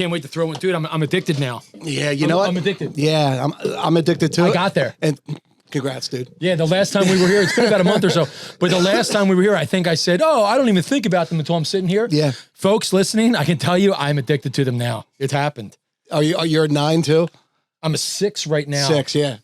can't wait to throw one. Dude, I'm addicted now. Yeah, you know what? I'm addicted. Yeah, I'm addicted to it. I got there. And congrats, dude. Yeah, the last time we were here, it's been about a month or so, but the last time we were here, I think I said, oh, I don't even think about them until I'm sitting here. Yeah. Folks listening, I can tell you I'm addicted to them now. It's happened. You're a 9 too? I'm a 6 right now. 6, yeah.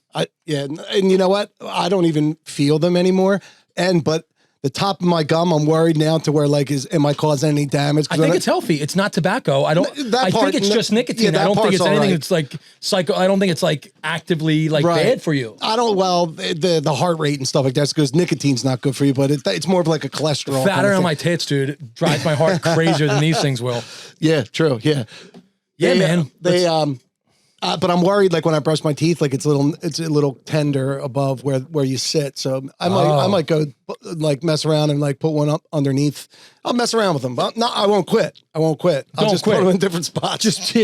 And you know what? I don't even feel them anymore. But the top of my gum, I'm worried now to where am I causing any damage? I think it's healthy. It's not tobacco. I think it's just nicotine. Yeah, I don't think it's anything right. that's like psycho. I don't think it's like actively bad for you. I don't, the heart rate and stuff like that, because nicotine's not good for you, but it's more of like a cholesterol. Fatter on my tits, dude. It drives my heart crazier than these things will. Yeah, true. Yeah. Yeah, man. But I'm worried, when I brush my teeth, it's a little tender above where you sit. So I might go mess around and put one up underneath. I'll mess around with them, but no, I won't quit. I'll just put them in different spots. Just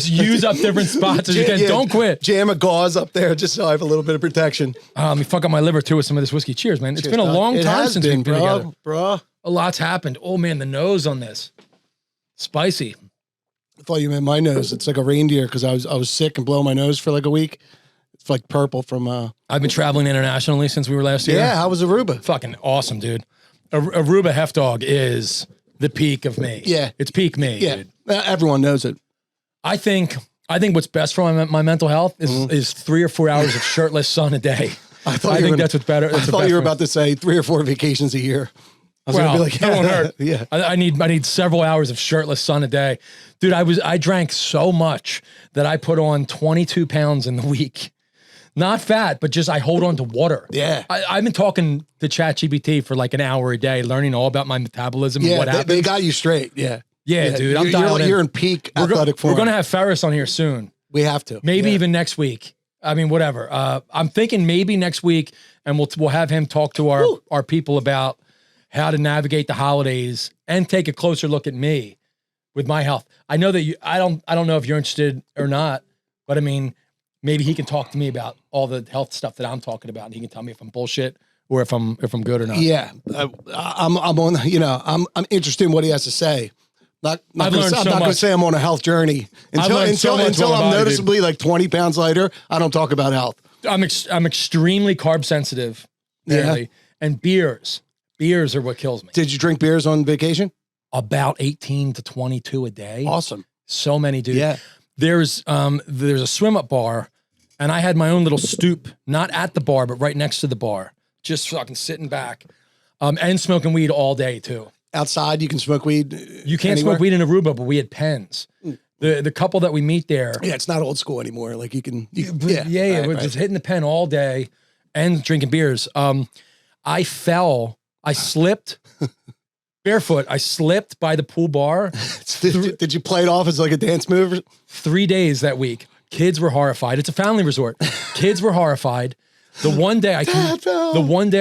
use up different spots as you can. Don't quit. Jam a gauze up there just so I have a little bit of protection. Let me fuck up my liver too with some of this whiskey. Cheers, man. It's been a long time since we've been together. Bro. A lot's happened. Oh man, the nose on this. Spicy. I thought you meant my nose. It's like a reindeer because I was sick and blowing my nose for like a week. It's like purple from. I've been traveling internationally since we were last year. Yeah, how was Aruba? Fucking awesome, dude. Aruba Hef Dog is the peak of me. Yeah, it's peak me. Yeah, dude. Everyone knows it. I think what's best for my mental health is 3 or 4 hours of shirtless sun a day. I think that's what's better. I thought you were about to say 3 or 4 vacations a year. I was gonna be like, that won't hurt. Yeah. I need several hours of shirtless sun a day. Dude, I drank so much that I put on 22 pounds in the week. Not fat, but just I hold on to water. Yeah. I've been talking to ChatGPT for an hour a day, learning all about my metabolism and what happens. They got you straight. Yeah. Yeah, dude. I'm dialed in. You're in peak athletic form. We're going to have Ferris on here soon. We have to. Maybe even next week. I mean, whatever. I'm thinking maybe next week, and we'll have him talk to our people about how to navigate the holidays and take a closer look at me with my health. I know that I don't know if you're interested or not, but I mean, maybe he can talk to me about all the health stuff that I'm talking about, and he can tell me if I'm bullshit or if I'm good or not. Yeah, I'm on. I'm interested in what he has to say. I'm not going to say I'm on a health journey until I'm noticeably 20 pounds lighter. I don't talk about health. I'm extremely carb sensitive, apparently, and beers are what kills me. Did you drink beers on vacation? About 18 to 22 a day. Awesome. So many, dude. Yeah. There's a swim up bar, and I had my own little stoop, not at the bar, but right next to the bar, just fucking sitting back, and smoking weed all day too. Outside, you can smoke weed. You can't smoke weed in Aruba, but we had pens. The couple that we meet there. Yeah, it's not old school anymore. We're just hitting the pen all day and drinking beers. I slipped barefoot. I slipped by the pool bar. Did you play it off as like a dance move? 3 days that week. Kids were horrified. It's a family resort. Kids were horrified. The one day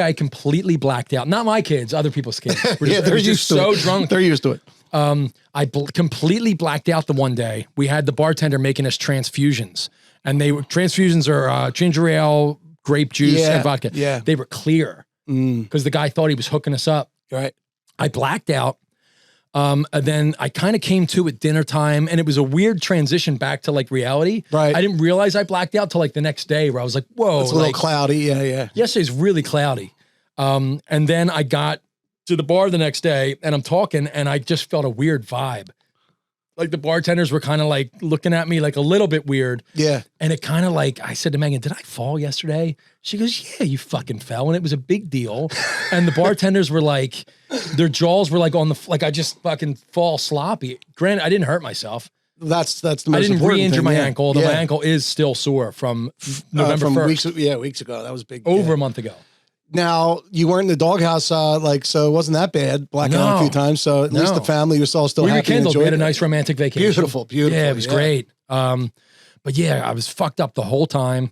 I completely blacked out. Not my kids, other people's kids. They're used to it. Drunk. They're used to it. I completely blacked out the one day. We had the bartender making us transfusions, and transfusions are ginger ale, grape juice, and vodka. Yeah, they were clear because the guy thought he was hooking us up. Right. I blacked out. And then I kind of came to at dinner time, and it was a weird transition back to reality. Right. I didn't realize I blacked out till the next day, where I was like, whoa. It's a little cloudy. Yeah. Yesterday's really cloudy. And then I got to the bar the next day, and I'm talking, and I just felt a weird vibe. The bartenders were kind of looking at me a little bit weird. Yeah. And it kind of I said to Megan, did I fall yesterday? She goes, yeah, you fucking fell. And it was a big deal. And the bartenders were their jaws were on the, I just fucking fall sloppy. Granted, I didn't hurt myself. That's the most I didn't re-injure my ankle, although my ankle is still sore from November 1st. Weeks ago. That was big. Over a month ago. Now, you weren't in the doghouse, so it wasn't that bad, blacking out a few times. So at least the family was all still happy and enjoyed. We had a nice romantic vacation. Beautiful. Yeah, it was great. But yeah, I was fucked up the whole time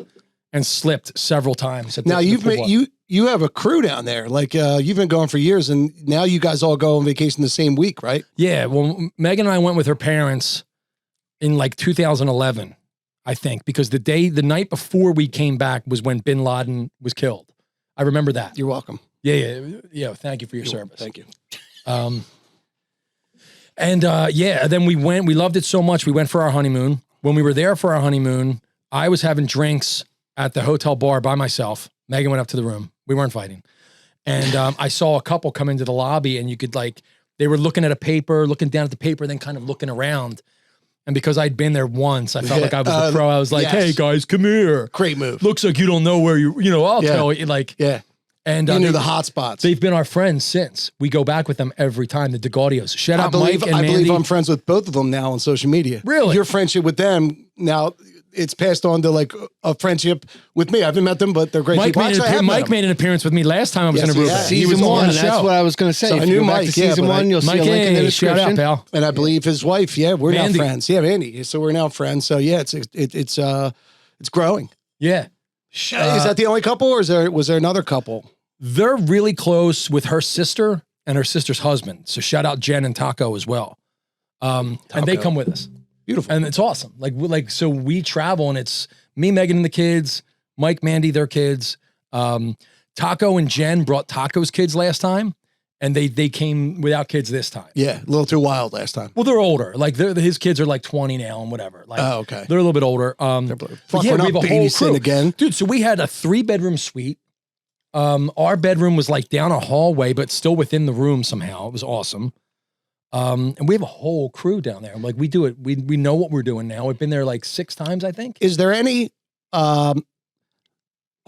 and slipped several times. Now, you have a crew down there. You've been going for years, and now you guys all go on vacation the same week, right? Yeah, well, Megan and I went with her parents in 2011, I think, because the night before we came back was when bin Laden was killed. I remember that. You're welcome. Yeah. Thank you for your service. Thank you. And then we loved it so much. We went for our honeymoon. When we were there for our honeymoon, I was having drinks at the hotel bar by myself. Megan went up to the room. We weren't fighting. And I saw a couple come into the lobby, and you could they were looking at a paper, looking down at the paper, then kind of looking around. And because I'd been there once, I felt like I was the pro. I was like, hey guys, come here. Great move. Looks like you don't know where I'll tell you. And you knew the hot spots. They've been our friends since. We go back with them every time, the DeGaudios. Shout out Mike and Mandy. I believe I'm friends with both of them now on social media. Really? Your friendship with them now, it's passed on to a friendship with me. I haven't met them, but they're great people. Mike made an appearance with me last time I was in Aruba. He was on the show. That's what I was going to say. So I knew Mike. Season 1, you'll see a link in the description. Shout out, pal. And I believe his wife. Yeah, we're now friends. Yeah, Mandy. So we're now friends. So yeah, it's growing. Yeah. Is that the only couple, or was there another couple? They're really close with her sister and her sister's husband. So shout out Jen and Taco as well. And they come with us. Beautiful. And it's awesome. So we travel, and it's me, Megan, and the kids, Mike, Mandy, their kids. Taco and Jen brought Taco's kids last time, and they came without kids this time. Yeah, a little too wild last time. Well, they're older. His kids are 20 now and whatever. Okay. They're a little bit older. We're not babysitting again. Dude, so we had a 3-bedroom suite. Our bedroom was down a hallway, but still within the room somehow. It was awesome. And we have a whole crew down there. We do it. We know what we're doing now. We've been there 6 times, I think. Is there any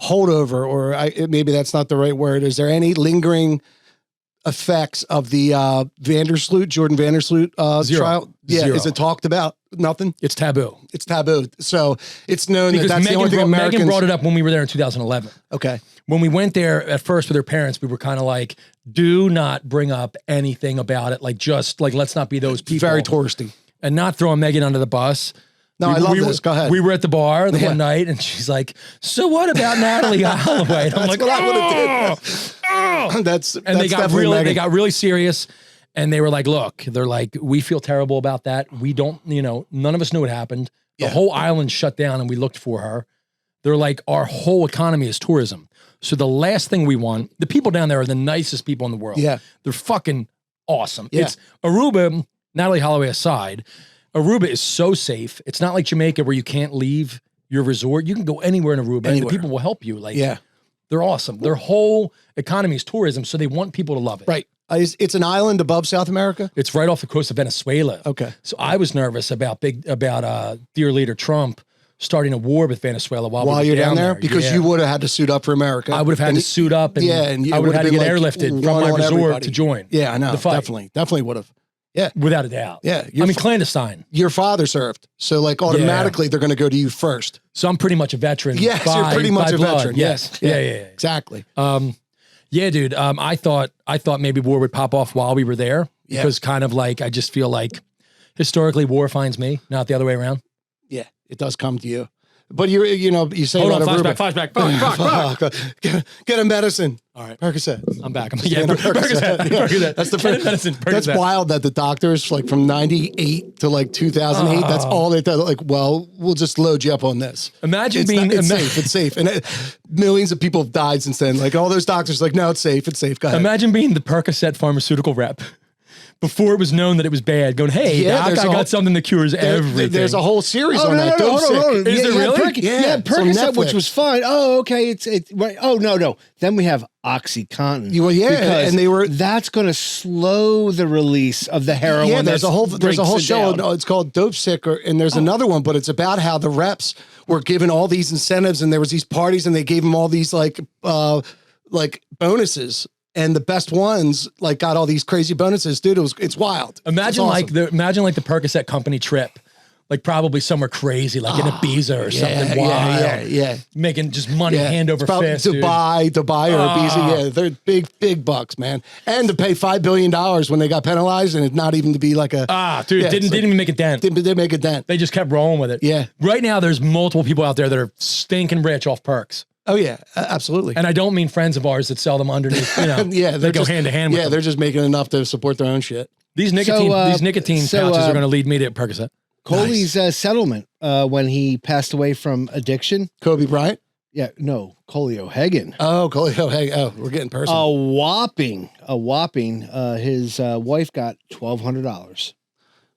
holdover, or maybe that's not the right word? Is there any lingering effects of the Jordan Vandersloot trial? Yeah. Zero. Is it talked about? Nothing? It's taboo. It's taboo. So it's known because that's the only thing Americans... Megan brought it up when we were there in 2011. Okay. When we went there at first with her parents, we were kind of do not bring up anything about it. Let's not be those people. Very touristy. And not throwing Megan under the bus. No, I love this. Go ahead. We were at the bar one night, and she's like, so what about Natalie Holloway? And I'm like, what I would have did. That's they got really serious. And they were like, look, we feel terrible about that. We don't, none of us knew what happened. The whole island shut down, and we looked for her. They're like, our whole economy is tourism. So the last thing we want, the people down there are the nicest people in the world. Yeah. They're fucking awesome. Yeah. It's Aruba, Natalie Holloway aside, Aruba is so safe. It's not like Jamaica where you can't leave your resort. You can go anywhere in Aruba and the people will help you. They're awesome. Their whole economy is tourism, so they want people to love it. Right. It's an island above South America? It's right off the coast of Venezuela. Okay. So I was nervous about dear leader Trump starting a war with Venezuela while you're down there? Because you would have had to suit up for America. I would have had to suit up, and I would have had to get airlifted from my resort to join. Yeah, I know. Definitely would have. Yeah. Without a doubt. Yeah. Clandestine. Your father served. So automatically they're going to go to you first. So I'm pretty much a veteran. Yes, you're pretty much a veteran. Yes. Yeah. Exactly. Yeah, dude. I thought maybe war would pop off while we were there. Yeah. Because I just feel like historically war finds me, not the other way around. Yeah, it does come to you. But you say hold on, flashback. Get a medicine. All right, Percocet. I'm back. Percocet. That's the first medicine. That's wild that the doctors from 98 to 2008. That's all they thought. We'll just load you up on this. Imagine it's safe, and millions of people have died since then. All those doctors no, it's safe. Go ahead. Imagine being the Percocet pharmaceutical rep. Before it was known that it was bad, going, hey, doc, I got something that cures everything. There's a whole series on that. Hold on. Is there really? Percocet, which was fine. Oh, okay. It's right. Oh, no. Then we have OxyContin. And that's going to slow the release of the heroin. Yeah, there's a whole show. It's called Dope Sick, and there's another one, but it's about how the reps were given all these incentives, and there was these parties, and they gave them all these bonuses. And the best ones got all these crazy bonuses, dude. It's wild. Imagine awesome. the Percocet company trip, probably somewhere crazy, in Ibiza or something wild. Yeah. Making just money hand over fist. Dubai or Ibiza. Yeah, they're big bucks, man. And to pay $5 billion when they got penalized, and it's not even to be didn't even make a dent. Didn't make a dent. They just kept rolling with it. Yeah. Right now, there's multiple people out there that are stinking rich off perks. Oh yeah, absolutely. And I don't mean friends of ours that sell them underneath. They go hand to hand with them. They're just making enough to support their own shit. These nicotine pouches are going to lead me to Percocet. Coley's settlement when he passed away from addiction. Kobe Bryant? Yeah, no, Coley O'Hagan. Oh, Coley O'Hagan. Oh, we're getting personal. A whopping. His wife got $1,200.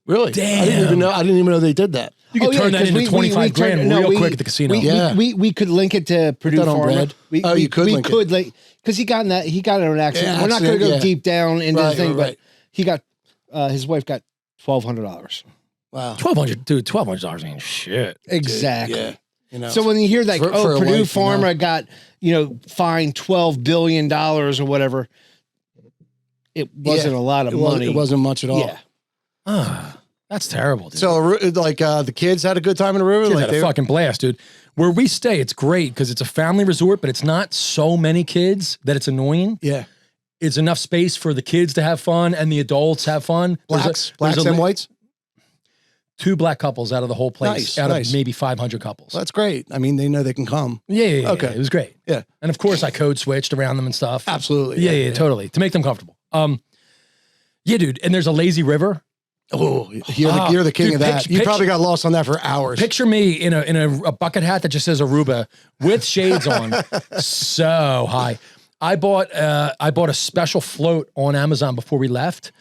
Really? Damn. I didn't even know they did that. You could turn that 'cause into 25 grand real quick at the casino. We could link it to Purdue that on Pharma. bread? We could link could like because he got in an accident. Yeah, We're not going to go deep down into the thing, right. but he got his wife got $1,200. Wow. $1,200 ain't shit. Exactly. Yeah. You know. So when you hear like, For a Purdue wife, Pharma got fined $12 billion or whatever, it wasn't a lot of money. It wasn't much at all. Yeah. That's terrible, dude. So like the kids had a good time in Aruba. Kids Like had a fucking blast, dude. Where we stay, it's great because it's a family resort, but it's not so many kids that it's annoying. Yeah. It's enough space for the kids to have fun and the adults have fun. Blacks and whites. 2 black couples out of the whole place, out of maybe 500 couples. Well, that's great. I mean, they know they can come. Yeah. Okay. It was great. Yeah. And of course, I code switched around them and stuff. Absolutely. Yeah, totally. To make them comfortable. Yeah, dude. And there's a lazy river. Oh, you're the king of that. You probably got lost on that for hours. Picture me in a bucket hat that just says Aruba with shades on, so high. I bought a special float on Amazon before we left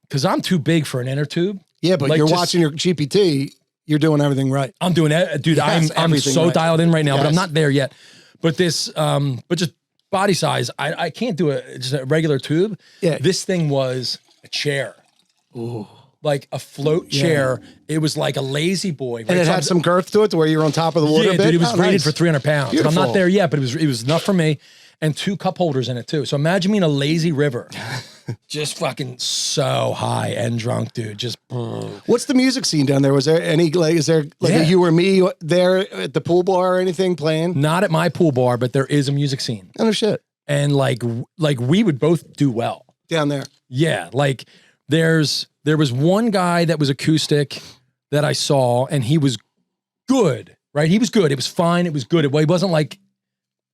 because I'm too big for an inner tube. Yeah, but you're watching your GPT. You're doing everything right. I'm doing it, dude. I'm so right. dialed in right now, but I'm Yes. not there yet. But this, but just body size, I can't do just a regular tube. Yeah. This thing was a chair. Ooh. Like a float chair. It was like a lazy boy. Right? And it had some girth to it to where you're on top of the water. Yeah, a bit. dude, it was rated Nice. for 300 pounds. And I'm Beautiful. not there yet, but it was enough for me. And 2 cup holders in it too. So imagine me in a lazy river. Just fucking so high and drunk, dude. Just What's the music scene down there? Was there any is there like a You or Me there at the pool bar or anything playing? not at my pool bar, but there is a music scene. Oh no shit. And like we would both do well. Down there. Yeah, like there was one guy that was acoustic that I saw, and he was good, right? He was good. It was fine. It was good. He wasn't like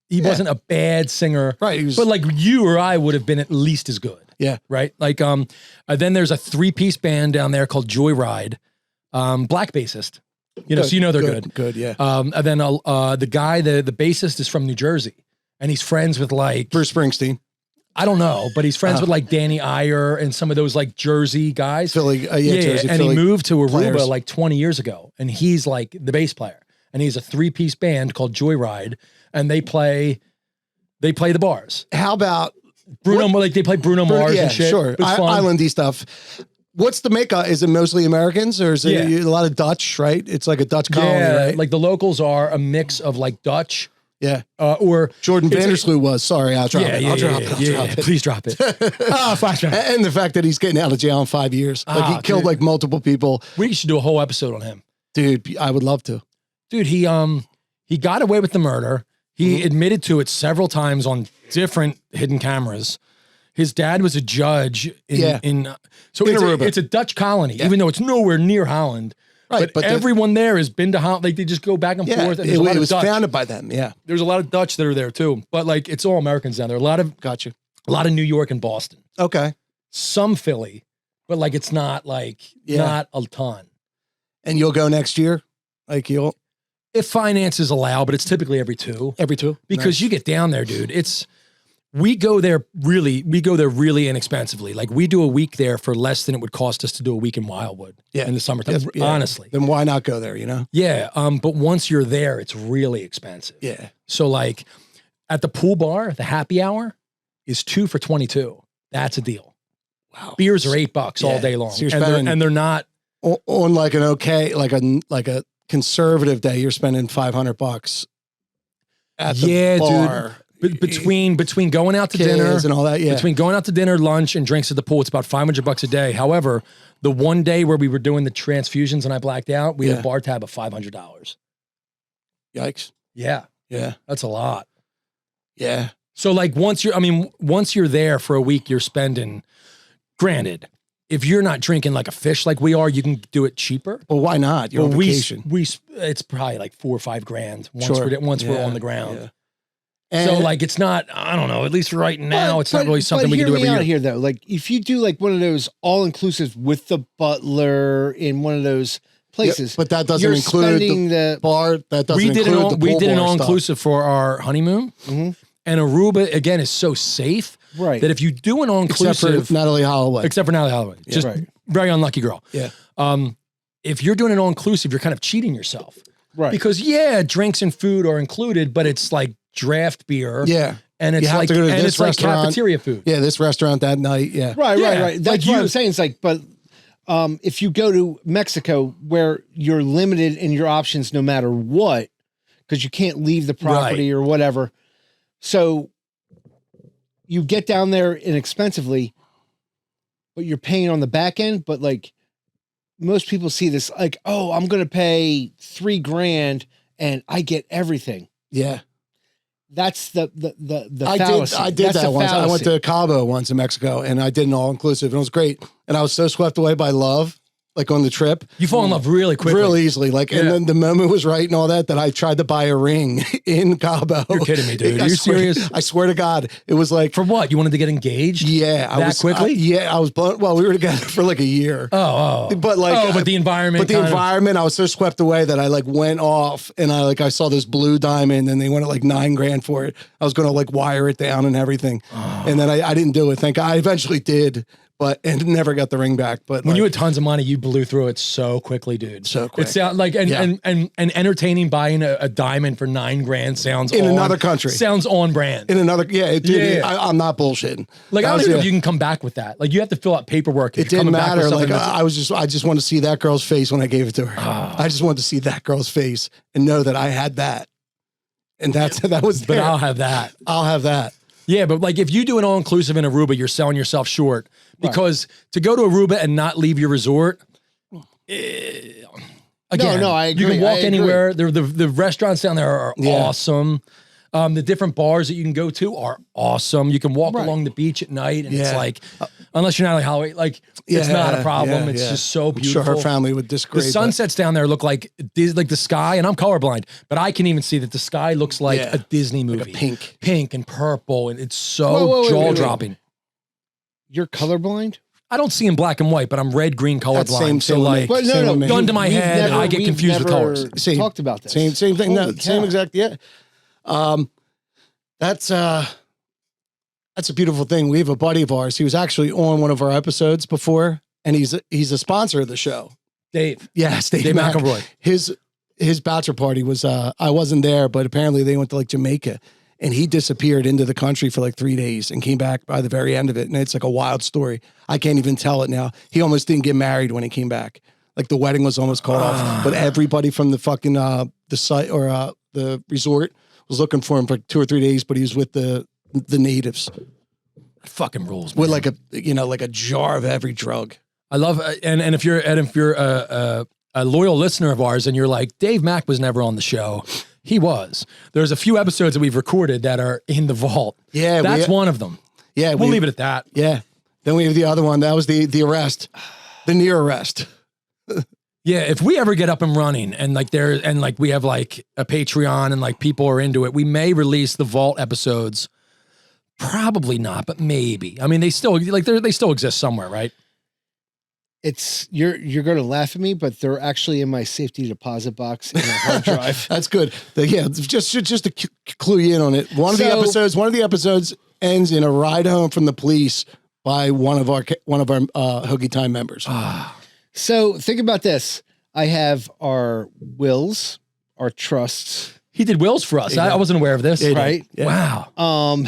he wasn't a bad singer, Right, he was- but like you or I would have been at least as good. Yeah. Right. Like then there's a 3-piece band down there called Joyride, black bassist. So you know they're good. Good, yeah. And then the guy, the bassist is from New Jersey, and he's friends with like Bruce Springsteen. I don't know, but he's friends with like Danny Iyer and some of those like Jersey guys. Philly, Jersey, and Philly he moved to Aruba players. like 20 years ago, and he's like the bass player, and he's a 3-piece band called Joyride, and they play the bars. How about Bruno, like they play Bruno Mars yeah, and shit. sure. It's fun. Islandy stuff. What's the makeup? Is it mostly Americans or is it a lot of Dutch, right? It's like a Dutch colony, right? Like the locals are a mix of like Dutch, yeah. or Jordan it's- Vandersloot was. Sorry, I'll drop it. I'll drop it. Please drop it. Flashback. And the fact that he's getting out of jail in 5 years. Like he killed like multiple people. We should do a whole episode on him. Dude, I would love to. Dude, he got away with the murder. He admitted to it several times on different hidden cameras. His dad was a judge in Aruba. it's a Dutch colony, even though it's nowhere near Holland. Right, but everyone there has been to Holland. Like they just go back and forth. And it there's a lot of was Dutch. founded by them. Yeah. There's a lot of Dutch that are there too. But like it's all Americans down there. Gotcha. A lot of New York and Boston. Okay. Some Philly, but like it's not like not a ton. And you'll go next year? Like If finances allow, but it's typically every 2. Because you get down there, dude. We go there really inexpensively. Like we do a week there for less than it would cost us to do a week in Wildwood in the summertime. Yeah. Honestly. Then why not go there, you know? Yeah. But once you're there, it's really expensive. Yeah. So like at the pool bar, the happy hour is 2 for $22. That's a deal. Wow. Beers are $8 all day long. So you're spending, and they're not on like an like a conservative day, you're spending $500 at the bar. Dude. Between going out to dinner and all that, between going out to dinner, lunch, and drinks at the pool, it's about $500 a day. However, the one day where we were doing the transfusions and I blacked out, we had a bar tab of $500. Yikes! Yeah, that's a lot. Yeah. So like once you're there for a week, you're spending. Granted, if you're not drinking like a fish like we are, you can do it cheaper. Well, why not? You're on vacation. It's probably like $4 or $5 grand once we're on the ground. Yeah. So like it's not, I don't know, at least right now it's not really something we can do every year. Here though, like if you do like one of those all inclusive with the butler in one of those places, but that doesn't include the bar. That doesn't include the pool bar. We did an all inclusive for our honeymoon, and Aruba again is so safe, right? That if you do an all inclusive, except for Natalie Holloway, just very unlucky girl. Yeah. If you're doing an all-inclusive, you're kind of cheating yourself. Right. Because drinks and food are included, but it's like draft beer. Yeah. And it's like, and it's like cafeteria food. Yeah, this restaurant that night. Yeah. Right. That's what I'm saying. It's like, but if you go to Mexico where you're limited in your options no matter what, because you can't leave the property or whatever. So you get down there inexpensively, but you're paying on the back end. But like most people see this like, oh, I'm going to pay $3,000 and I get everything. Yeah. That's the fallacy. I did That's that once. fallacy. I went to Cabo once in Mexico and I did an all inclusive and it was great. And I was so swept away by love, like on the trip. You fall in love really quickly. Real easily. Like, and then the moment was right and all that I tried to buy a ring in Cabo. You're kidding me, dude. Are you serious? I swear to God. It was like. For what? You wanted to get engaged? Yeah. Quickly? I was blown. Well, we were together for like a year. But like. But the environment. But the environment, I was so swept away that I like went off and I saw this blue diamond and they wanted like $9,000 for it. I was going to like wire it down and everything. And then I didn't do it. Thank God. I eventually did. And never got the ring back. But when you had tons of money, you blew through it so quickly, dude. So quick. It sounds like and entertaining buying a diamond for $9,000 sounds in another country. Sounds on brand. In another, dude. I'm not bullshitting. Like I don't even know if you can come back with that. Like you have to fill out paperwork. It didn't matter. Like I just want to see that girl's face when I gave it to her. I just wanted to see that girl's face and know that I had that. And that was there. But I'll have that. I'll have that. Yeah, but like if you do an all-inclusive in Aruba, you're selling yourself short because to go to Aruba and not leave your resort, again, I agree. You can walk anywhere. The restaurants down there are awesome. The different bars that you can go to are awesome. You can walk along the beach at night and it's like, unless you're not like Holloway, like it's not a problem. It's just so beautiful. I'm sure her family would disagree. The sunsets down there look like the sky, and I'm colorblind, but I can even see that the sky looks like a Disney movie. Like pink and purple, and it's so jaw-dropping. You're colorblind? I don't see in black and white, but I'm red, green, colorblind. So like, gun to my head, I get confused with colors. Talked about this. Same thing. No, same exact. Yeah. That's a beautiful thing. We have a buddy of ours. He was actually on one of our episodes before, and he's a sponsor of the show. Dave. Yes, Dave McElroy. His bachelor party was I wasn't there, but apparently they went to like Jamaica, and he disappeared into the country for like 3 days and came back by the very end of it. And it's like a wild story. I can't even tell it now. He almost didn't get married when he came back. Like the wedding was almost called off, but everybody from the fucking the site or the resort was looking for him for 2 or 3 days, but he was with the natives. Fucking rules, man. With like a jar of every drug. I love and if you're a loyal listener of ours and you're like, Dave Mack was never on the show. He was. There's a few episodes that we've recorded that are in the vault. Yeah. That's one of them. Yeah. We'll leave it at that. Yeah. Then we have the other one. That was the arrest. The near arrest. Yeah, if we ever get up and running and we have like a Patreon and like people are into it, we may release the vault episodes. Probably not, but maybe. I mean, they still exist somewhere, right? You're going to laugh at me, but they're actually in my safety deposit box in a hard drive. That's good. Just to clue you in on it. One of the episodes ends in a ride home from the police by one of our Hoagie Time members. So think about this. I have our wills, our trusts. He did wills for us. I wasn't aware of this. Right? Yeah. Wow.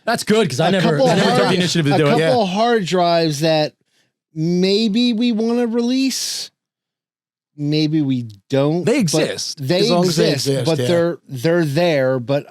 That's good because I never took the initiative to do it. A couple hard drives that maybe we want to release. Maybe we don't. They exist. They exist, but they're there. But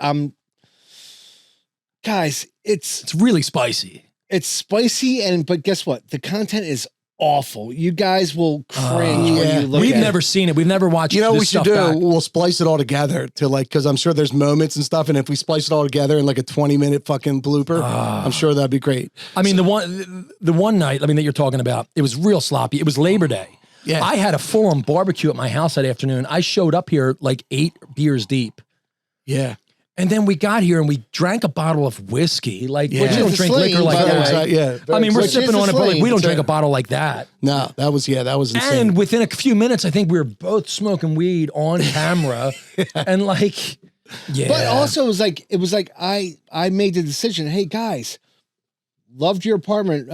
guys, it's really spicy. It's spicy, but guess what? The content is awful. You guys will cringe when you look at it. We've never seen it. We've never watched it. You know what we should do? Back. We'll splice it all together to because I'm sure there's moments and stuff. And if we splice it all together in like a 20-minute fucking blooper, I'm sure that'd be great. I mean, the one night, that you're talking about, it was real sloppy. It was Labor Day. Yeah. I had a full-on barbecue at my house that afternoon. I showed up here like 8 beers deep. Yeah. And then we got here and we drank a bottle of whiskey. Like, we don't drink liquor like that. Yeah. I mean, we're sipping on it, but we don't drink a bottle like that. No, that was insane. And within a few minutes, I think we were both smoking weed on camera. And like, yeah. But also it was like I made the decision, hey guys, loved your apartment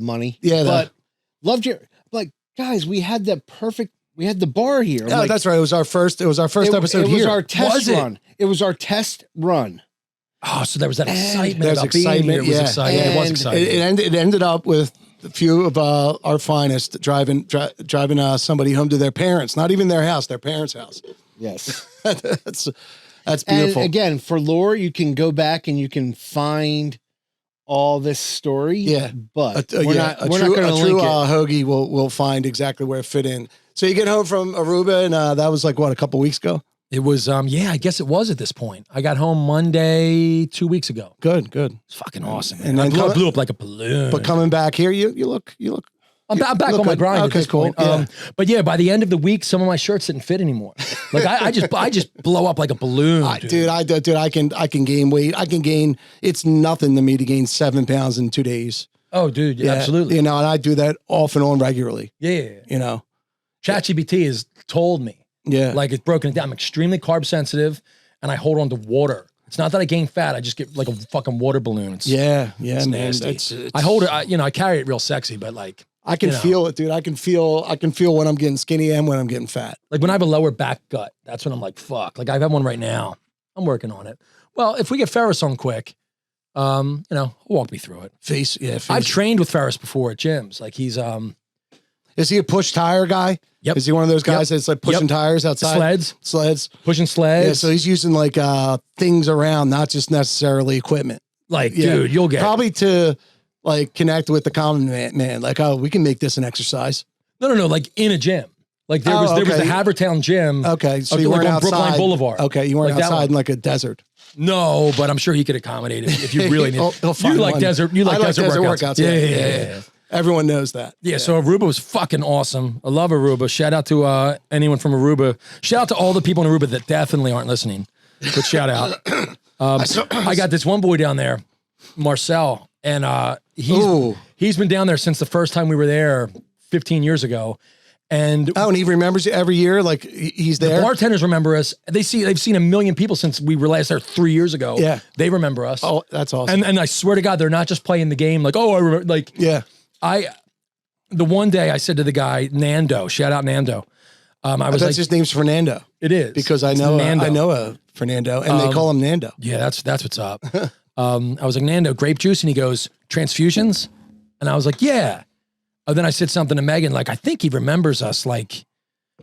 money. Yeah. But loved your guys, we had the bar here. Yeah, that's right. It was our first episode here. It was our test run. It was our test run. Oh, so there was that excitement. There's excitement. It was exciting. It was exciting. It ended up with a few of our finest driving somebody home to their parents, not even their house, their parents' house. Yes. That's beautiful. And again, for lore, you can go back and you can find all this story. Yeah. But we're not a going true to link it. Hoagie will find exactly where it fit in. So you get home from Aruba, and that was like, what, a couple weeks ago? It was, I guess it was at this point. I got home Monday 2 weeks ago. Good. It's fucking awesome. And I then blew up like a balloon. But coming back here, you look. I'm back on my grind at this point. Yeah. But yeah, by the end of the week, some of my shirts didn't fit anymore. Like I just blow up like a balloon, dude. I can gain weight. I can gain. It's nothing to me to gain 7 pounds in 2 days. Oh, dude, yeah, absolutely. And I do that off and on regularly. Yeah. ChatGPT has told me. Yeah. Like it's broken it down. I'm extremely carb sensitive, and I hold on to water. It's not that I gain fat. I just get like a fucking water balloon. It's man. nasty. It's I hold it. I carry it real sexy, but like. I can feel it, dude. I can feel when I'm getting skinny and when I'm getting fat. Like when I have a lower back gut, that's when I'm like, fuck. Like I have one right now. I'm working on it. Well, if we get Ferris on quick, walk me through it. Face. I've trained with Ferris before at gyms. Like he's Is he a push tire guy? Yep. Is he one of those guys that's like pushing tires outside? Sleds. Pushing sleds. Yeah, so he's using like things around, not just necessarily equipment. Like, dude, you'll get probably to like connect with the common man. Like, oh, we can make this an exercise. No. Like in a gym. Like there was the Havertown gym. Okay. So you weren't on outside. Brookline Boulevard. Okay. You weren't like outside in like a desert. No, but I'm sure he could accommodate it if you really need it. You like desert workouts. Yeah. Everyone knows that. Yeah, so Aruba was fucking awesome. I love Aruba. Shout out to anyone from Aruba. Shout out to all the people in Aruba that definitely aren't listening. But shout out. I got this one boy down there, Marcel, and he's been down there since the first time we were there 15 years ago. And he remembers you every year, like he's there. The bartenders remember us. They've seen a million people since we were last there 3 years ago. Yeah, they remember us. Oh, that's awesome. And I swear to God, they're not just playing the game. Like, I remember. Like, yeah. The one day I said to the guy, Nando, shout out Nando. I was like, his name's Fernando. It is because I know a Fernando, and they call him Nando. Yeah, that's what's up. I was like, Nando, grape juice, and he goes, transfusions, and I was like, yeah. Then I said something to Megan, like, I think he remembers us, like,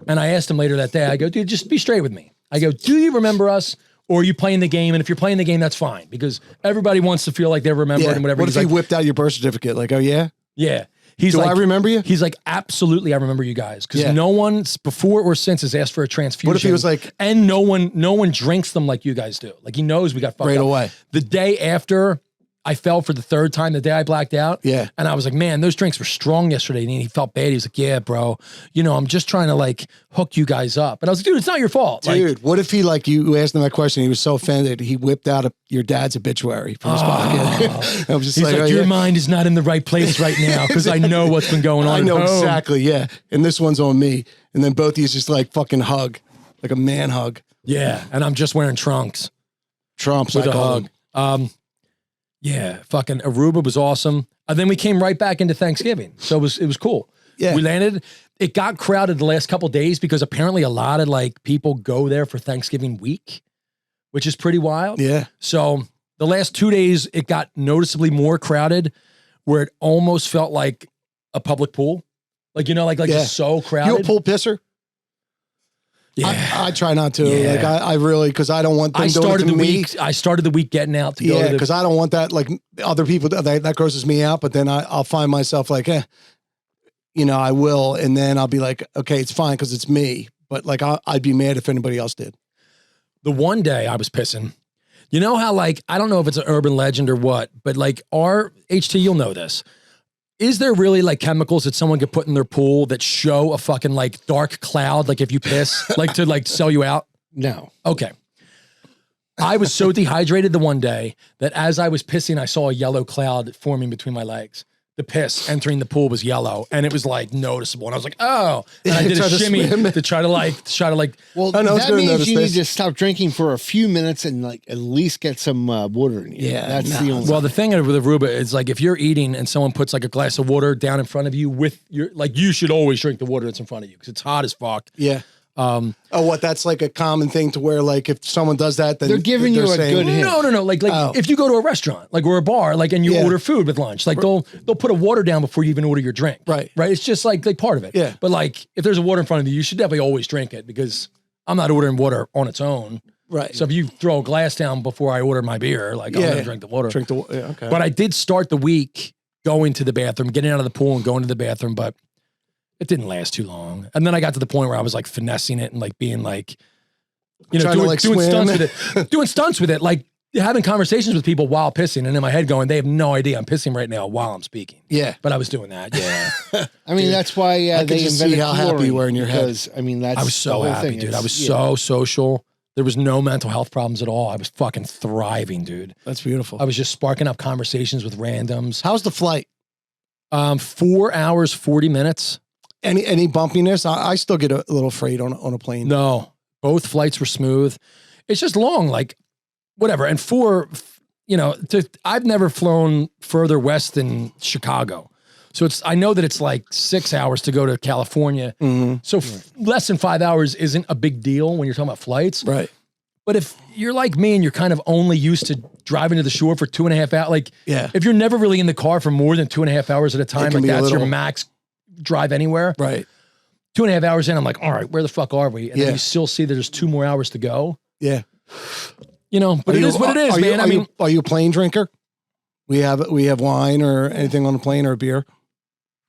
and I asked him later that day. I go, dude, just be straight with me. I go, do you remember us? Or are you playing the game? And if you're playing the game, that's fine because everybody wants to feel like they're remembered and whatever. What if he whipped out your birth certificate? Like, oh yeah? Yeah. Do I remember you? He's like, absolutely, I remember you guys. Because no one before or since has asked for a transfusion. What if he was like, and no one drinks them like you guys do. Like he knows we got fucked right up. Away. The day after I fell for the third time, the day I blacked out. Yeah. And I was like, man, those drinks were strong yesterday. And he felt bad. He was like, yeah, bro, I'm just trying to like hook you guys up. And I was like, dude, it's not your fault. Dude, what if he you asked him that question, he was so offended, he whipped out your dad's obituary from his pocket. I was just He's like your mind is not in the right place right now because I know what's been going on. I know at home. exactly, yeah. And this one's on me. And then both of you just like fucking hug, like a man hug. Yeah. And I'm just wearing trunks. Trumps with a hug. Yeah, fucking Aruba was awesome. And then we came right back into Thanksgiving. So it was cool. Yeah. We landed. It got crowded the last couple of days because apparently a lot of like people go there for Thanksgiving week, which is pretty wild. Yeah. So the last 2 days, it got noticeably more crowded where it almost felt like a public pool. Like, just so crowded. You a pool pisser? Yeah. I try not to. Yeah. Like I really, because I don't want them doing it to me. I started the week getting out to go. Yeah, because I don't want that. Like other people, that grosses me out. But then I'll find myself like, I will, and then I'll be like, okay, it's fine because it's me. But like I'd be mad if anybody else did. The one day I was pissing. You know how like I don't know if it's an urban legend or what, but like our HT, you'll know this. Is there really like chemicals that someone could put in their pool that show a fucking like dark cloud, like if you piss, like to like sell you out? No. Okay. I was so dehydrated the one day that as I was pissing, I saw a yellow cloud forming between my legs. the piss entering the pool was yellow, and it was like noticeable. And I was like, oh, and I did a shimmy to try to like. Well, that means you need to stop drinking for a few minutes and like at least get some water in you. Yeah, that's the only. Well, the thing with Aruba is like if you're eating and someone puts like a glass of water down in front of you with your like, you should always drink the water that's in front of you because it's hot as fuck. Yeah. That's like a common thing to where like if someone does that, then they're giving you a good hint. No. Like if you go to a restaurant, like or a bar, like and you order food with lunch, like they'll put a water down before you even order your drink. Right. It's just like part of it. Yeah. But like if there's a water in front of you, you should definitely always drink it because I'm not ordering water on its own. Right. So if you throw a glass down before I order my beer, like I'm gonna drink the water. Okay. But I did start the week going to the bathroom, getting out of the pool and going to the bathroom, but it didn't last too long. And then I got to the point where I was like finessing it and like being like, doing stunts with it, doing stunts with it, like having conversations with people while pissing and in my head going, they have no idea I'm pissing right now while I'm speaking. Yeah. But I was doing that. Yeah. I mean, that's why they invented how happy you were in your head. Because, I mean, that's I was so happy, dude. I was so social. There was no mental health problems at all. I was fucking thriving, dude. That's beautiful. I was just sparking up conversations with randoms. How's the flight? 4 hours, 40 minutes. Any bumpiness? I still get a little afraid on a plane. No, both flights were smooth. It's just long, like whatever. And I've never flown further west than Chicago. So I know that it's like 6 hours to go to California. Mm-hmm. So less than 5 hours isn't a big deal when you're talking about flights. Right. But if you're like me and you're kind of only used to driving to the shore for 2.5 hours, if you're never really in the car for more than 2.5 hours at a time, like that's your max drive anywhere. Right. 2.5 hours in, I'm like, all right, where the fuck are we? And then you still see that there's 2 more hours to go. Yeah. But it is what it is, man. Are you a plane drinker? We have wine or anything on the plane or a beer?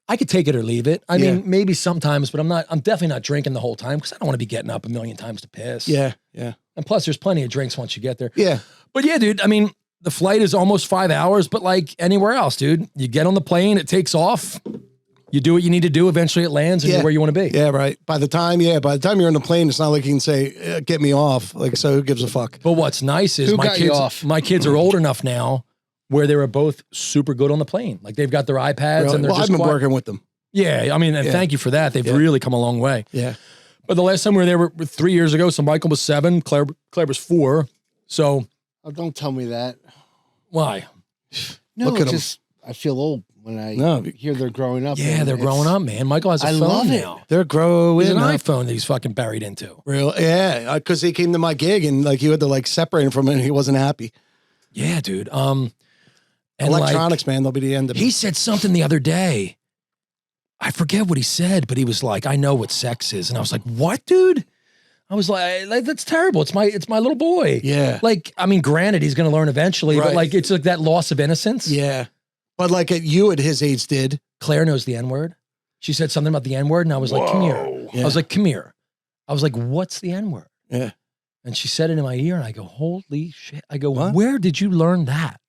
I could take it or leave it. I mean, maybe sometimes, but I'm definitely not drinking the whole time because I don't want to be getting up a million times to piss. Yeah. Yeah. And plus there's plenty of drinks once you get there. Yeah. But yeah, dude, I mean, the flight is almost 5 hours, but like anywhere else, dude, you get on the plane, it takes off. You do what you need to do. Eventually it lands and you're where you want to be. Yeah, right. By the time you're on the plane, it's not like you can say, get me off. Like, so who gives a fuck? But what's nice is my kids are old enough now where they were both super good on the plane. Like they've got their iPads Really? and they're I've been working with them. Yeah. I mean, and thank you for that. They've really come a long way. Yeah. But the last time we were there 3 years ago, so Michael was 7, Claire was 4. So. Oh, don't tell me that. Why? No, Look at just, I feel old when I hear they're growing up. Yeah, they're growing up, man. Michael has a phone now. They're growing an up. iPhone that he's fucking buried into. Real, yeah, because he came to my gig and like you had to like separate him from it and he wasn't happy. Yeah, dude. And electronics, man, they'll be the end of it. He said something the other day. I forget what he said, but he was like, I know what sex is. And I was like, what, dude? I was like, that's terrible. It's my little boy. Yeah. Like, I mean, granted, he's going to learn eventually, but like, it's like that loss of innocence. Yeah. But like you at his age did. Claire knows the N-word. She said something about the N-word and I was like, come here. Yeah. I was like, come here. I was like, what's the N-word? Yeah. And she said it in my ear and I go, holy shit. I go, where did you learn that?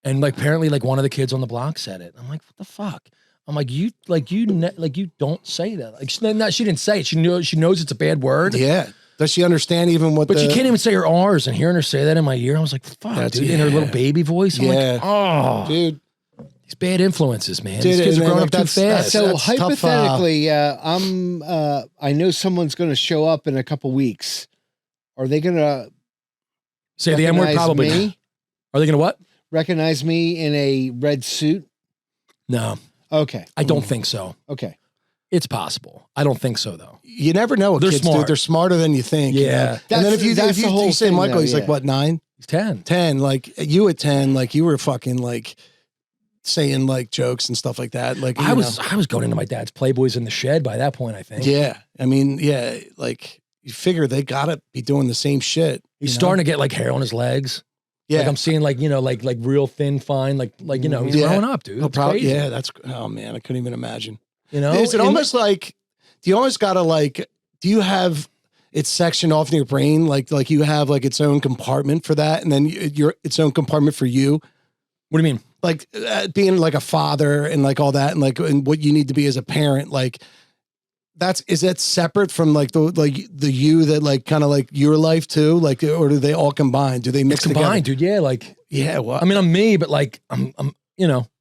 And like, apparently like one of the kids on the block said it. I'm like, what the fuck? I'm like, you don't say that. Like, she didn't say it. She knows it's a bad word. Yeah. Does she understand even what? But she can't even say her R's. And hearing her say that in my ear, I was like, fuck, dude. In her little baby voice, I'm like, oh, dude, these bad influences, man. Dude, these kids are growing up too fast. So hypothetically, I know someone's going to show up in a couple weeks. Are they going to say the N-word? Probably. Me? Are they going to what? Recognize me in a red suit? No. Okay. I don't think so. Okay. It's possible. I don't think so, though. You never know what kids do. They're smarter than you think. Yeah. You know? And then if you say Michael, he's like, what, 9? He's 10. 10. Like, you at 10, like, you were fucking, like, saying, like, jokes and stuff like that. Like, I was going into my dad's Playboys in the shed by that point, I think. Yeah. I mean, yeah, like, you figure they got to be doing the same shit. He's starting to get, like, hair on his legs. Yeah. Like I'm seeing like real thin, fine, like he's growing up, dude. It's crazy. Yeah, oh man, I couldn't even imagine. You know? Is it almost like, do you always gotta like, do you have it sectioned off in your brain? Like you have like its own compartment for that and then its own compartment for you? What do you mean? Like being like a father and like all that and what you need to be as a parent, like is that separate from like the you that like kind of like your life too? Like, or do they all combine? Do they mix combined, together? dude? Yeah. Like, yeah. Well, I mean, I'm me, but like I'm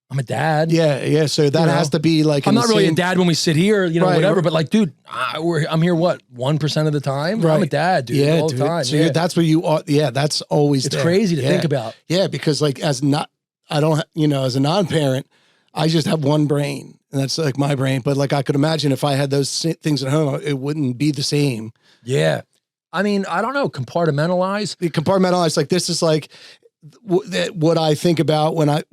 I'm a dad. Yeah. So that has to be like, I'm not really a dad when we sit here, whatever. But like, dude, I'm here. What 1% of the time? Right. I'm a dad, dude. All the time. So that's what you are. Yeah, that's always. It's crazy to think about. Yeah, because like as a non-parent, I just have one brain, and that's like my brain. But like I could imagine if I had those things at home, it wouldn't be the same. Yeah, I mean, I don't know. Compartmentalize. Like this is like. What I think about when I'm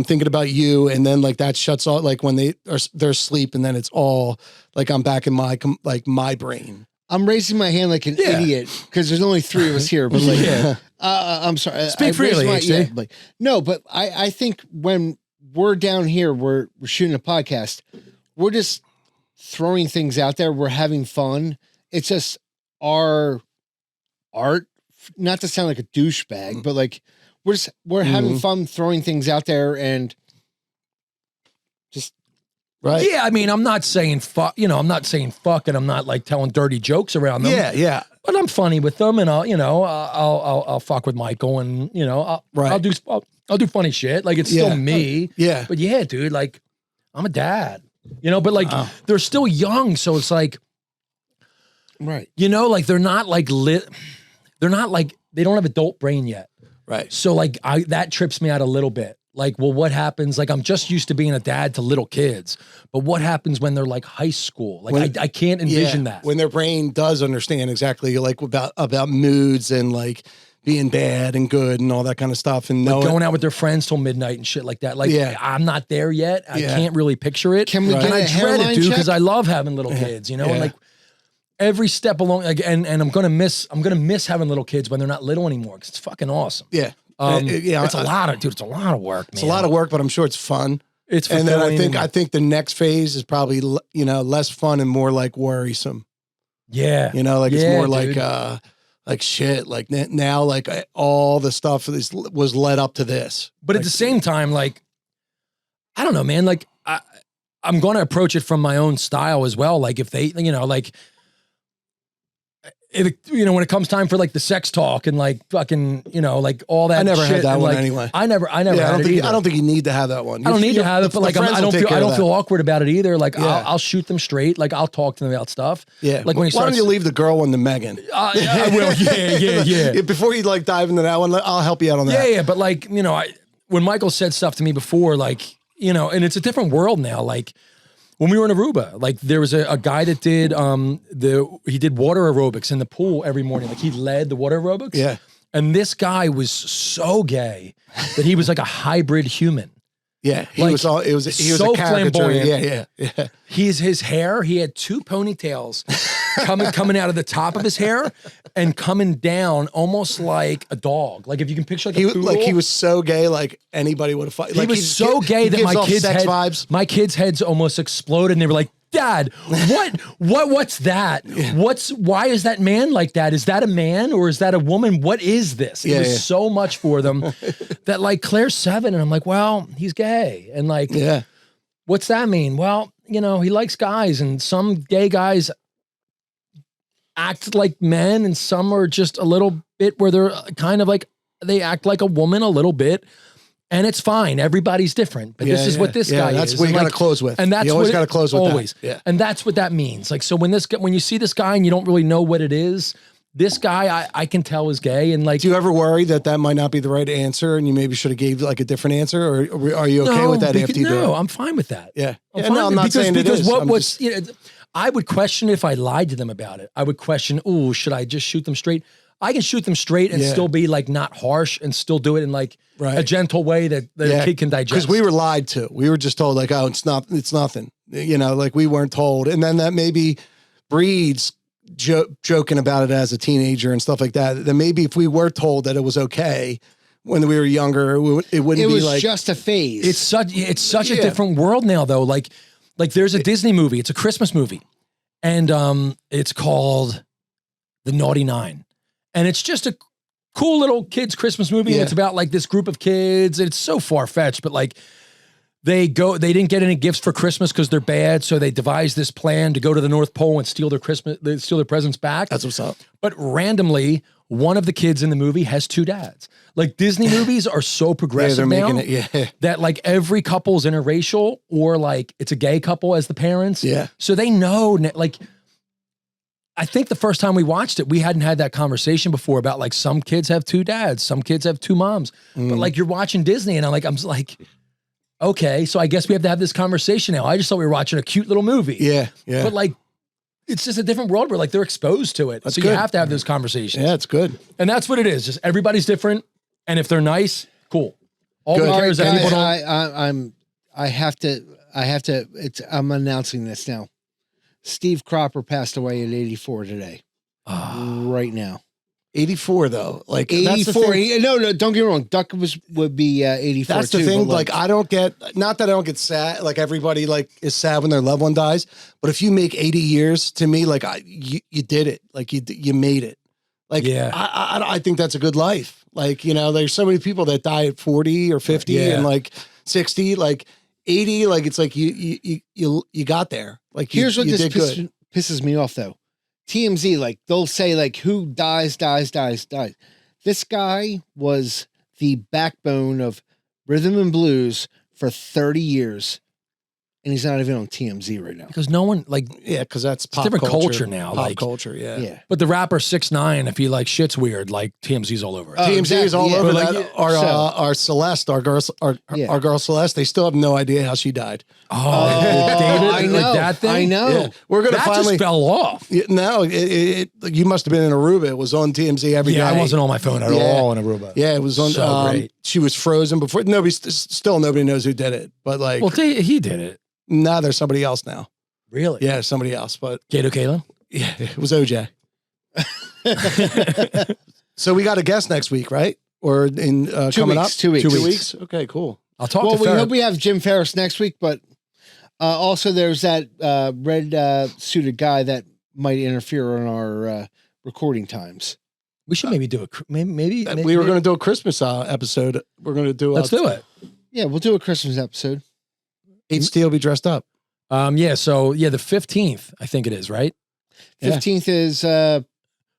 thinking about you, and then like that shuts off, like when they're asleep, and then it's all like I'm back in my brain. I'm raising my hand like an idiot because there's only 3 of us here. But like, I'm sorry. Speak freely. No, but I think when we're down here, we're shooting a podcast. We're just throwing things out there. We're having fun. It's just our art. Not to sound like a douchebag, but like we're having fun throwing things out there and just right. Yeah, I mean, I'm not saying fuck. I'm not saying fuck, and I'm not like telling dirty jokes around them. Yeah. But I'm funny with them, and I'll fuck with Michael, and I'll do funny shit. Like it's still me. Yeah. But yeah, dude, like I'm a dad. But like they're still young, so it's like, right. Like they're not like lit. They're not like, they don't have adult brain yet. Right. So like that trips me out a little bit. Like, well, what happens? Like, I'm just used to being a dad to little kids, but what happens when they're like high school? Like I can't envision that. When their brain does understand exactly like about moods and like being bad and good and all that kind of stuff. And like going out with their friends till midnight and shit like that. Like I'm not there yet. I can't really picture it. Can we get I dread it, dude, because I love having little kids, and like, every step along, like, and I'm gonna miss having little kids when they're not little anymore because it's fucking awesome. Yeah, it's a lot of work. Man. It's a lot of work, but I'm sure it's fun. It's and then I think the next phase is probably less fun and more like worrisome. Yeah, like it's more like shit. Like now, like all the stuff was led up to this. But like, at the same time, like I don't know, man. Like I'm going to approach it from my own style as well. Like if they, like. When it comes time for like the sex talk and like fucking, like all that. I never shit, had that and one like, anyway. I never had it either. I don't think you need to have that one. I don't need to have it, but like I don't feel awkward about it either. Like I'll shoot them straight. Like I'll talk to them about stuff. Yeah. Like when why don't you leave the girl one to Megan? I will. Yeah. Before you like dive into that one, I'll help you out on that. Yeah. But like when Michael said stuff to me before, like and it's a different world now. Like. When we were in Aruba, like there was a guy that did he did water aerobics in the pool every morning. Like he led the water aerobics. Yeah. And this guy was so gay that he was like a hybrid human. Yeah. He was so a flamboyant. Yeah. His hair, he had 2 ponytails coming out of the top of his hair and coming down almost like a dog. Like if you can picture like a poodle. Like he was so gay, like anybody would have fought. He was so gay that my kids' heads almost exploded and they were like, Dad, what's that? Why is that man like that? Is that a man or is that a woman? What is this? It was so much for them that like Claire's 7 and I'm like, well, he's gay. And like, what's that mean? Well, he likes guys and some gay guys act like men and some are just a little bit where they're kind of like, they act like a woman a little bit. And it's fine. Everybody's different, but this is what this guy is. That's what you got to close with. And that's you always got to close with always. That. Yeah. And that's what that means. Like, so when you see this guy and you don't really know what it is, this guy I can tell is gay. And like, do you ever worry that might not be the right answer and you maybe should have gave like a different answer, or are you okay with that after you do it? No, I'm fine with that. Yeah. I'm not saying it is. What's I would question if I lied to them about it. I would question, should I just shoot them straight? I can shoot them straight and still be like not harsh and still do it in like a gentle way that a kid can digest. Because we were lied to. We were just told like, oh, it's nothing. Like we weren't told. And then that maybe breeds joking about it as a teenager and stuff like that. Then maybe if we were told that it was okay when we were younger, it wouldn't be like. It was just a phase. It's such a different world now though. Like there's a Disney movie. It's a Christmas movie. And it's called The Naughty Nine. And it's just a cool little kids Christmas movie. And it's about like this group of kids. It's so far-fetched, but like they didn't get any gifts for Christmas because they're bad. So they devised this plan to go to the North Pole and steal their presents back. That's what's up. But randomly, one of the kids in the movie has 2 dads. Like Disney movies are so progressive now that like every couple's interracial or like it's a gay couple as the parents. Yeah. So they know, like, I think the first time we watched it, we hadn't had that conversation before about like some kids have 2 dads, some kids have 2 moms. But like you're watching Disney and I'm just like, okay, so I guess we have to have this conversation now. I just thought we were watching a cute little movie. Yeah. Yeah. But like, it's just a different world where like they're exposed to it. That's so good. you have to have those conversations. Yeah, it's good. And that's what it is. Just everybody's different. And if they're nice, cool. All Good. we care is that people don't. I'm announcing this now. Steve Cropper passed away at 84 today. Right now. 84 though. Like 84. No, don't get me wrong. Duck would be 84. That's the thing. Like I don't get, not that I don't get sad. Like everybody like is sad when their loved one dies. But if you make 80 years, to me, like you did it. Like you made it. Like I think that's a good life. Like, you know, there's so many people that die at 40 or 50 and like 60, like 80. Like it's like you got there. Like here's what this pisses me off though. TMZ, like they'll say like who dies. This guy was the backbone of rhythm and blues for 30 years. And he's not even on TMZ right now. Because no one like, yeah, because that's pop different culture now. Pop like culture, yeah. But the rapper 6ix9ine, if he like shit's weird, like TMZ's all over it. TMZ is all over like, that. Our Celeste, our girl Celeste, they still have no idea how she died. Oh, David, I know. Like that thing? I know. Yeah. We're gonna that finally just fell off. No, you must have been in Aruba. It was on TMZ every day. I wasn't on my phone at all in Aruba. Yeah, it was on. So great. She was frozen before. Nobody knows who did it. But like, well, he did it. Now there's somebody else now. Really? Yeah, somebody else. But Gato Kalen? Yeah, it was OJ. So we got a guest next week, right? Or in 2 coming weeks, up? 2 weeks. 2 weeks. Okay, cool. I'll talk Well, to we Ferret. hope we have Jim Ferris next week, but also there's that red suited guy that might interfere on our recording times. We should maybe do maybe we were going to do a Christmas episode. We're going to do. Let's do it. Yeah, we'll do a Christmas episode. HT will be dressed up. So the 15th, I think it is, right? 15th is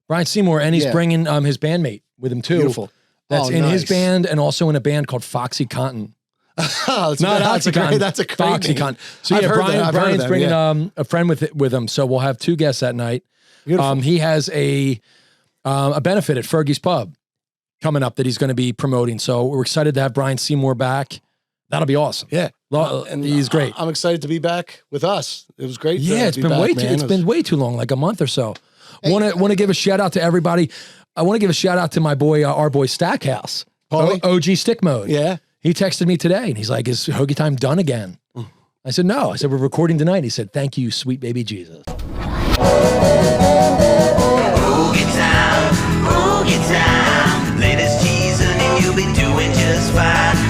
Brian Seymour, and he's bringing his bandmate with him too. Beautiful. That's in his band and also in a band called Foxy Cotton. That's a great Foxy name. Cotton. So Brian's bringing a friend with him. So we'll have 2 guests that night. He has a benefit at Fergie's Pub coming up that he's going to be promoting. So we're excited to have Brian Seymour back. That'll be awesome. Yeah. And he's great. I'm excited to be back with us. It was great. Yeah, it's been way too long, like a month or so. Want to give a shout out to everybody. I want to give a shout out to my boy, our boy Stackhouse, OG Stick Mode. Yeah. He texted me today and he's like, "Is Hoagie Time done again?" I said, "No." I said, "We're recording tonight." He said, "Thank you, sweet baby Jesus." Hoagie time, latest season and you'll be doing just fine.